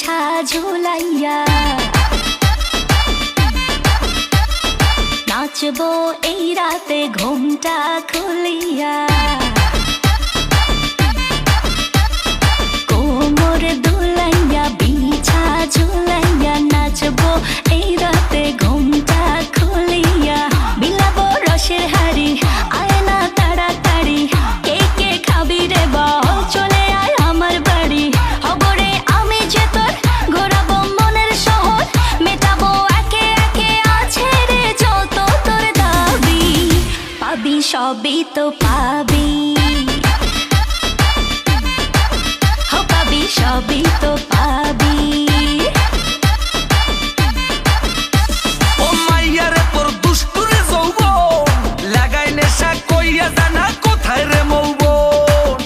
বিছা ঝুলাইয়া নাচবো এই রাতে ঘুমটা খুলিয়া কোমর দুলাইয়া বিছা ঝুলাইয়া নাচবো এই রাতে ঘুমটা খুলিয়া বিলাবো রসের হাড়ি আয় না তাড়াতাড়ি কে কে খাবি রে বল চলে আয় আমার বাড়ি হবরে আমি যে তোর ঘোরাবো মনের শহর মেটাবো একে একে আছে রে যত তোর দাবি পাবি সবই তো পাবি পাবি সবই তো পাবি ও মাইয়ারে তোর দুষ্টুরে যৌবন লাগাই নেশা কইয়া জানা কোথায় রে মৌবন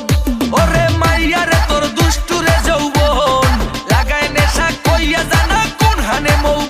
ওরে মাইয়ারে তোর দুষ্টুরে যৌবন লাগাই নেশা কইয়া জানা কোন হানে মৌবন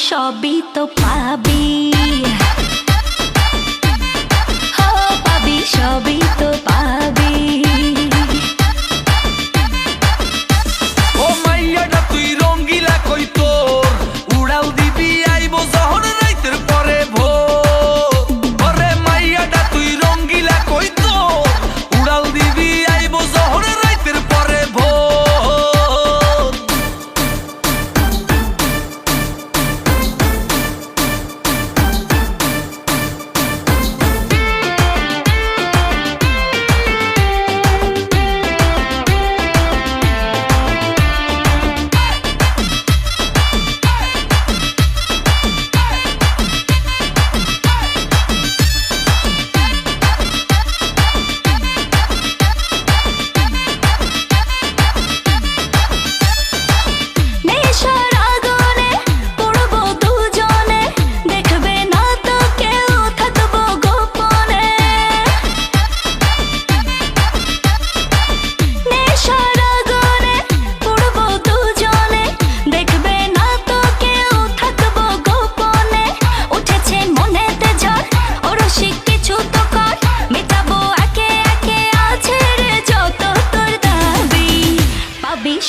সবই তো পাবি পাবি সবই তো পাবি ও মাইয়াটা তুই রঙ্গিলা কই তোর উড়াল দিবি আইবো যখন রাইতের পরে ভোর ওরে মাইয়াটা তুই রঙ্গিলা কই তোর উড়াল দিবি আইবো যখন রাইতের পরে ভোর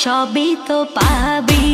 সবই তো পাবি